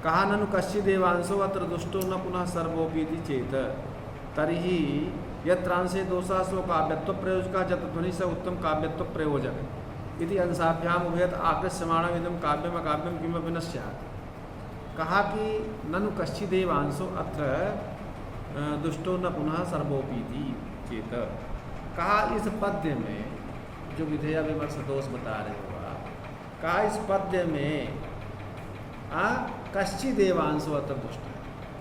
कहा ननु कश्चिदेवांशो अत्र दुष्टो न पुनः सर्वोपीति चेत तर्हि यत्रांशे दोषः सो काव्यत्व प्रयोजकः जतध्वनि स उत्तम काव्यत्व प्रयोजक इति अंशाभ्याम उभयत आकृष्यमाणम इदं काव्यम अकाव्यम किमपि न स्यात्। कहा कि ननु कश्चिदेवांशो अत्र दुष्टो न पुनः सर्वोपीति चेत। कहा इस पद्य में जो विधेय विमर्श दोष बता रहे हो आप, कहा इस पद्य में कश्चिदेवांशो अत्र दुष्ट है,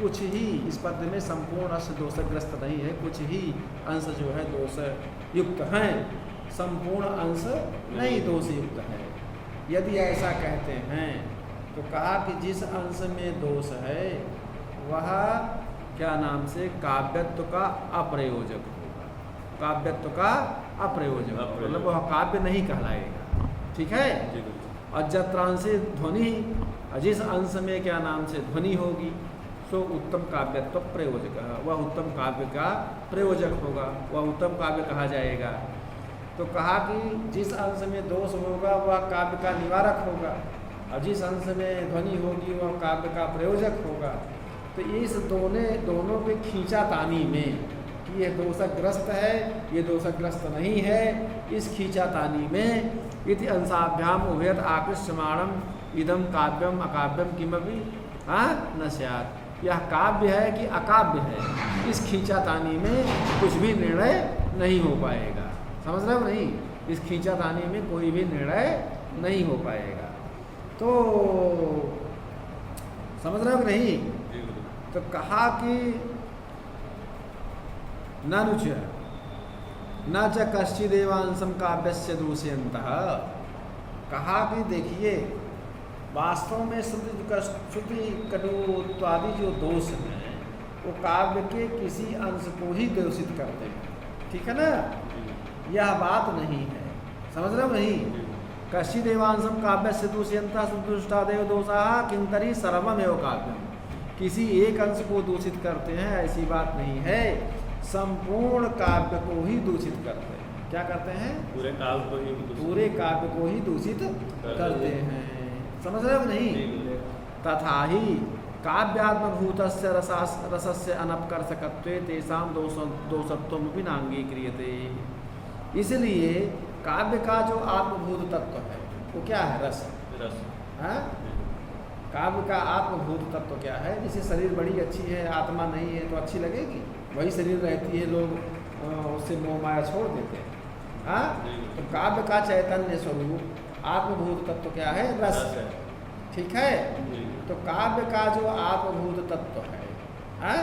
कुछ ही इस पद्य में संपूर्ण अंश दोषग्रस्त नहीं है, कुछ ही अंश जो है दोष युक्त हैं, संपूर्ण अंश नहीं दोष युक्त है। यदि ऐसा कहते हैं तो कहा कि जिस अंश में दोष है वह क्या नाम से काव्यत्व का अप्रयोजक होगा, काव्यत्व का अप्रयोजक, मतलब वह काव्य नहीं कहलाएगा। ठीक है। और जत्रांशे ध्वनि, जिस अंश में क्या नाम से ध्वनि होगी सो उत्तम काव्यत्व प्रयोजक, वह उत्तम काव्य का प्रयोजक होगा, वह उत्तम काव्य कहा जाएगा। तो कहा कि जिस अंश में दोष होगा वह काव्य का निवारक होगा, और जिस अंश में ध्वनि होगी वह काव्य का प्रयोजक होगा। तो इस दोनों के खींचातानी में कि यह दोषग्रस्त है, ये दोषग्रस्त नहीं है, इस खींचातानी में इति अंशाभ्याम उभयत आकृष्यमाणम इदम काव्यम अकाव्यम किमपि न स्यात्। यह काव्य है कि अकाव्य है, इस खींचातानी में कुछ भी निर्णय नहीं हो पाएगा। समझ रहे हो नहीं? इस खींचातानी में कोई भी निर्णय नहीं हो पाएगा। तो समझ रहे हो नहीं? तो कहा कि न च कश्चिदेवांशम काव्यस्य दूषयन्तः। कहा कि देखिए वास्तव में श्रुति कटुत्वादि जो दोष हैं वो काव्य के किसी अंश को ही दूषित करते हैं। ठीक है ना? यह बात नहीं है। समझ रहे हो नहीं? कश्चिदेवांशम काव्यस्य दूषयन्तः संतुष्टादेव दोषाः किंतरी सर्वमेव काव्यम। किसी एक अंश को दूषित करते हैं ऐसी बात नहीं है, संपूर्ण काव्य को ही दूषित करते हैं। क्या करते हैं? पूरे काव्य को ही दूषित करते हैं। समझ रहे हो नहीं? तथा ही काव्यात्मभूतस्य रसस्य अनपकर्षकत्वे तेषां दोषत्वमपि नांगीक्रियते। इसलिए काव्य का जो आत्मभूत तत्व है वो क्या है? रस। हाँ? काव्य का आत्मभूत तत्व क्या है? जैसे शरीर बड़ी अच्छी है, आत्मा नहीं है तो अच्छी लगेगी? वही शरीर रहती है, लोग उससे मोह माया छोड़ देते हैं। हाँ? तो काव्य का चैतन्य स्वरूप आत्मभूत तत्व क्या है? रस। ठीक है। तो काव्य का जो आत्मभूत तत्व है, हाँ?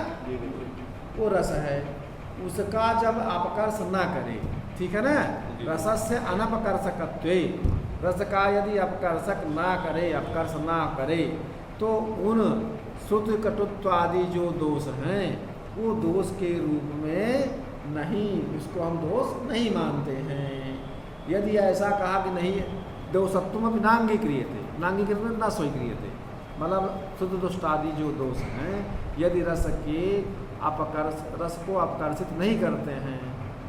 वो रस है। उसका जब अपकर्ष ना करे, ठीक है ना? रसस्य अनपकर्षकत्वे, रस का यदि अपकर्षक ना करे, अपकर्ष ना करे तो उन श्रुति कटुत्व आदि जो दोष हैं वो दोष के रूप में नहीं, उसको हम दोष नहीं मानते हैं। यदि ऐसा कहा कि नहीं दोषत्वम अपनी नांगीक्रियते, नांगीक्रियते न स्वीक्रियते, मतलब शुद्ध दुष्ट आदि जो दोष हैं यदि रस को अपकर्षित नहीं करते हैं,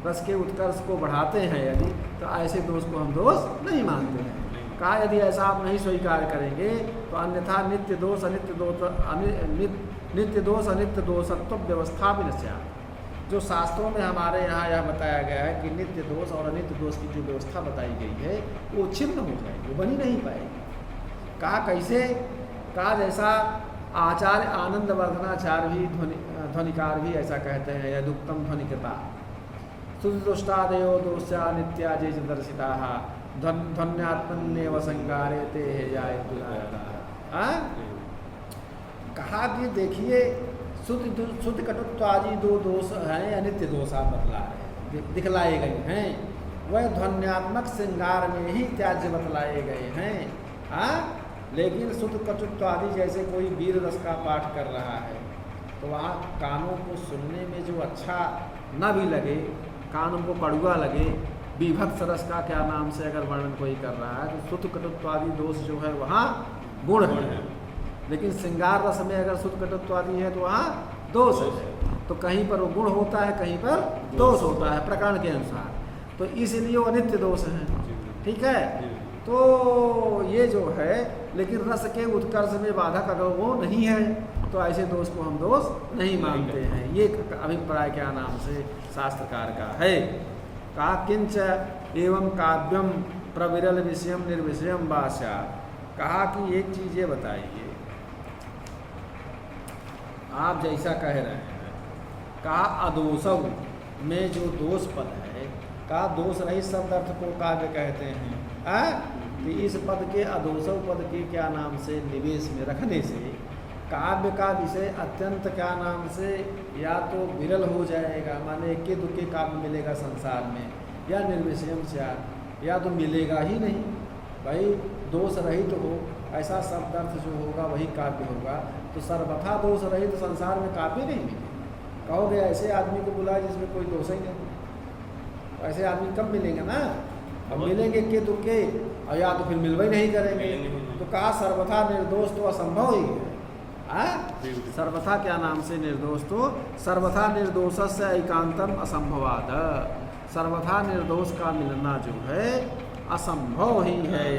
रस के उत्कर्ष को बढ़ाते हैं यदि, तो ऐसे दोष को हम दोष नहीं मानते हैं। कहा यदि ऐसा आप नहीं स्वीकार करेंगे तो अन्यथा नित्य दोष अनित्य दोषत्व व्यवस्था भी न स्यात्। जो शास्त्रों में हमारे यहाँ यह बताया गया है कि नित्य दोष और अनित्य दोष की जो व्यवस्था बताई गई है वो छिन्न हो जाएगी, वो बनी नहीं पाएगी। कहा कैसे? कहा जैसा आचार्य आनंद वर्धनाचार्य भी ध्वनिकार भी ऐसा कहते हैं, यदुक्तम ध्वनिकता सुदुष्टादयो दोषा नित्या जे दर्शिता ध्वन्यात्मन्येव संगारे ते कहा कि देखिए शुद्ध कटुत्व आदि दो दोष हैं, अनित्य दोष आप दिखलाए गए हैं, वह ध्वन्यात्मक श्रृंगार में ही त्याज्य बतलाए गए हैं। हाँ? लेकिन शुद्ध कटुत्व आदि जैसे कोई वीर रस का पाठ कर रहा है तो वहाँ कानों को सुनने में जो अच्छा न भी लगे, कानों को कड़ुआ लगे, विभत्स रस का क्या नाम से अगर वर्णन कोई कर रहा है तो शुद्ध कटुत्वादि दोष जो है वहाँ गुण है, लेकिन श्रृंगार रस में अगर शुद्ध कटुत्वादि है तो वहाँ दोष है। तो कहीं पर वो गुण होता है, कहीं पर दोष होता है प्रकरण के अनुसार, तो इसलिए वो अनित्य दोष है। ठीक है। तो ये जो है, लेकिन रस के उत्कर्ष में बाधक अगर वो नहीं है तो ऐसे दोष को हम दोष नहीं मानते हैं। ये अभिप्राय क्या नाम से शास्त्रकार का है। कहा किंच एवं काव्यम प्रविरल विषयम निर्विषयम भाषा। कहा कि एक चीज़ ये बताइए, आप जैसा कह रहे हैं, कहा अदोषव में जो दोष पद है, कहा दोष रहित शब्द अर्थ को काव्य कहते हैं। तो इस पद के अदोषव पद के क्या नाम से निवेश में रखने से काव्य का विषय अत्यंत क्या नाम से या तो विरल हो जाएगा, माने इक्के दुक्के काव्य मिलेगा संसार में, या निर्विषयम से या तो मिलेगा ही नहीं। भाई दोष रहित हो ऐसा शब्द अर्थ जो होगा वही काव्य होगा। तो सर्वथा दोष रहित संसार में काव्य नहीं मिलेगा। कहोगे ऐसे आदमी को बुलाए जिसमें कोई दोष ही नहीं, ऐसे आदमी कब मिलेंगे ना, अब मिलेंगे के तुक्के, और या तो फिर मिलवे नहीं करेंगे। तो कहा सर्वथा निर्दोष तो असंभव ही है। सर्वथा क्या नाम से निर्दोष, तो सर्वथा निर्दोष से एकांतम असंभवाद, सर्वथा निर्दोष का मिलना जो है असंभव ही है।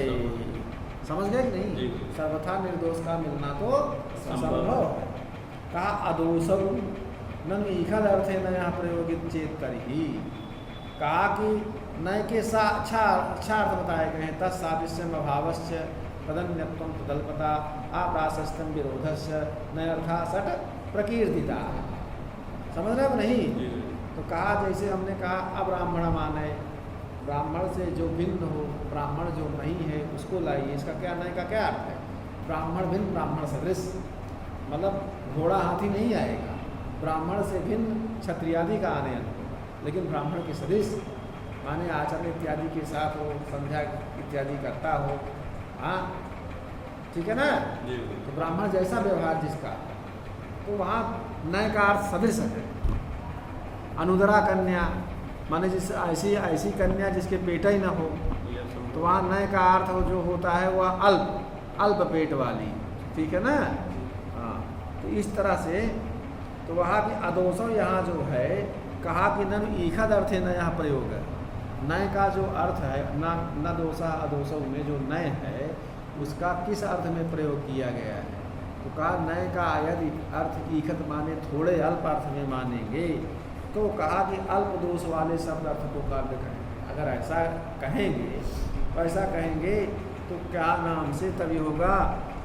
समझ गए कि नहीं? सर्वथा निर्दोष का मिलना तो असंभव है। कहा अदोषव नन ईखद अर्थ है नया प्रयोगित चेत कर ही। कहा कि नय के अच्छा अर्थ बताए गए हैं। तत्सादृश्यम अभावश्च तदन्यत्वं तदल्पता आप्राशस्त्यं विरोधस्य नयर्था सट प्रकीर्तिता। समझ रहे हो नहीं? तो कहा जैसे हमने कहा अब्राह्मण माने, ब्राह्मण से जो भिन्न हो, ब्राह्मण जो नहीं है उसको लाइए। इसका क्या नय का क्या अर्थ है? ब्राह्मण भिन्न ब्राह्मण सदृश, मतलब घोड़ा हाथी नहीं आएगा। ब्राह्मण से भिन्न क्षत्रियादि का आने, लेकिन ब्राह्मण के सदृश माने आचरण इत्यादि के साथ हो, संध्या इत्यादि करता हो। हाँ ठीक है ना? तो ब्राह्मण जैसा व्यवहार जिसका, तो वहाँ नय का अर्थ सदृश है। अनुदरा कन्या माने जिस ऐसी कन्या जिसके पेट ही ना हो, तो वहाँ नय का अर्थ जो होता है वह अल्प पेट वाली। ठीक है ना? हाँ, तो इस तरह से तो वहाँ की अदोषव यहाँ जो है, कहा कि नन ईखद अर्थ है नया प्रयोग है। नय का जो अर्थ है न दोषा अदोषव में जो नय है उसका किस अर्थ में प्रयोग किया गया है? तो कहा नय का यदि अर्थ ईखत माने थोड़े अल्प अर्थ में मानेंगे, तो कहा कि अल्प दोष वाले शब्द अर्थ को काव्य कहेंगे। अगर ऐसा कहेंगे तो ऐसा कहेंगे तो क्या नाम से तभी होगा?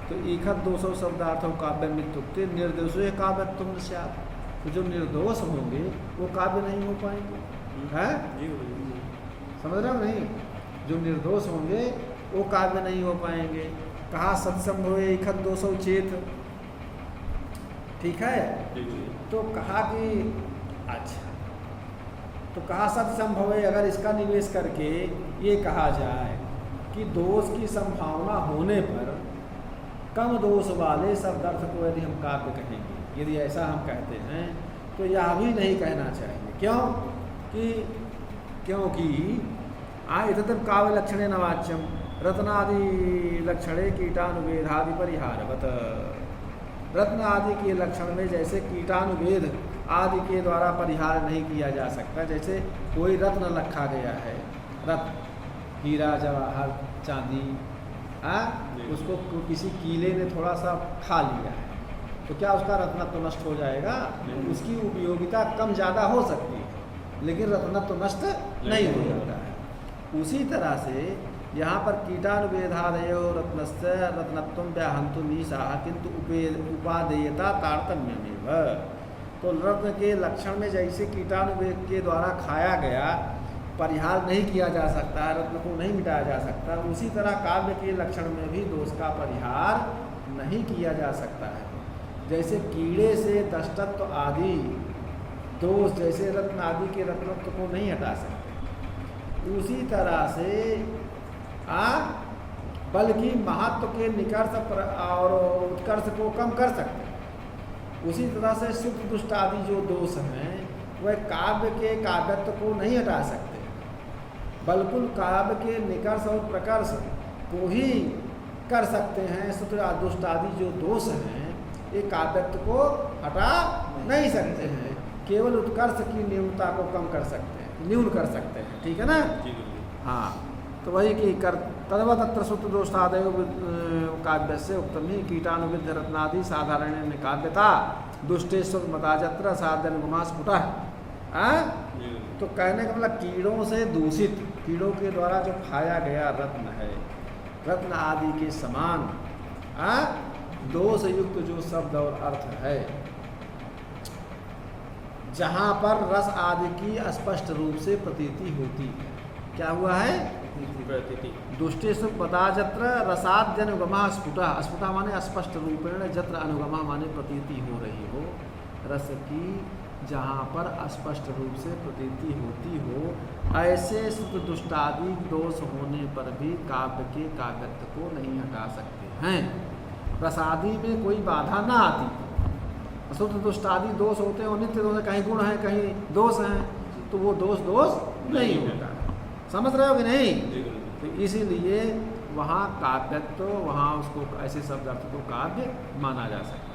तो ईखत दोषो शब्दार्थों काव्य मित्युक्ति निर्दोषो काव्य तुम स्यात्। तो जो निर्दोष होंगे वो काव्य नहीं हो पाएंगे। है समझ रहे हो नहीं? जो निर्दोष होंगे वो काव्य नहीं हो पाएंगे। कहा सत्संभव ईखत दोषो चेत। ठीक है? तो कहा कि अच्छा, तो कहा सत्संभव है, अगर इसका निवेश करके ये कहा जाए कि दोष की संभावना होने पर कम दोष वाले शब्द अर्थ को यदि हम काव्य कहेंगे, यदि ऐसा हम कहते हैं तो यह भी नहीं कहना चाहिए। क्यों? क्योंकि एतत् काव्य लक्षणे न वाच्यम रत्नादि लक्षणे कीटानुवेदादि परिहारवत। रत्न आदि के लक्षण में जैसे कीटानुवेद आदि के द्वारा परिहार नहीं किया जा सकता। जैसे कोई रत्न रखा गया है, रत्न हीरा जवाहर चांदी, उसको किसी कीले ने थोड़ा सा खा लिया है, तो क्या उसका रत्नत्व नष्ट हो जाएगा? उसकी उपयोगिता कम ज़्यादा हो सकती है, लेकिन रत्नत्व नष्ट नहीं हो जाता है। उसी तरह से यहाँ पर कीटानुवेदादयो रत्नस्य रत्नत्वं व्याहन्तु नीशाः किंतु उपादेयता तारतम्यमेव। तो रत्न के लक्षण में जैसे कीटाणुवेद के द्वारा खाया गया परिहार नहीं किया जा सकता है, रत्न को नहीं मिटाया जा सकता, उसी तरह काव्य के लक्षण में भी दोष का परिहार नहीं किया जा सकता है। जैसे कीड़े से दष्टत्व आदि दोष जैसे रत्न आदि के रत्नत्व को नहीं हटा सकते, उसी तरह से बल्कि महत्व के निकर्ष और उत्कर्ष को कम कर सकते हैं। उसी तरह से शुद्ध दुष्ट आदि जो दोष हैं वह काव्य के काव्यत्व को नहीं हटा सकते, बल्कि काव्य के निकर्ष और प्रकर्ष को ही कर सकते हैं। शुद्ध दुष्ट आदि जो दोष हैं ये काव्यत्व को हटा नहीं सकते हैं, केवल उत्कर्ष की न्यूनता को कम कर सकते हैं, न्यून कर सकते हैं। ठीक है ना? हाँ, तो वही कि कर तदव तत्र श्रुत दोषादय काव्य से उत्तम ही कीटानुविध रत्नादि साधारण काव्यता दुष्टेश्वर मताजत्र साधन गुमा स्फुट। तो कहने का मतलब कीड़ों से दूषित, कीड़ों के द्वारा जो खाया गया रत्न है, रत्न आदि के समान दोष युक्त जो शब्द और अर्थ है, जहाँ पर रस आदि की स्पष्ट रूप से प्रतीति होती है। क्या हुआ है? प्रतीति। दुष्टेषु पदाजत्र रसाद्यनुगमा स्फुटा, स्फुटा माने स्पष्ट रूपेण, जत्र अनुगमा माने प्रतीति हो रही हो, रस की जहाँ पर स्पष्ट रूप से प्रतीति होती हो, ऐसे श्रुत दुष्टादि दोष होने पर भी काव्य के काव्यत्व को नहीं हटा सकते हैं। रसादि में कोई बाधा ना आती। श्रुत दुष्टादि दोष होते हैं, नित्य दोष, कहीं गुण है कहीं दोष है, तो वो दोष नहीं होता है। समझ रहे हो कि नहीं? तो इसीलिए वहाँ काव्यत्व, वहाँ उसको ऐसे शब्द अर्थ को काव्य माना जा सकता है।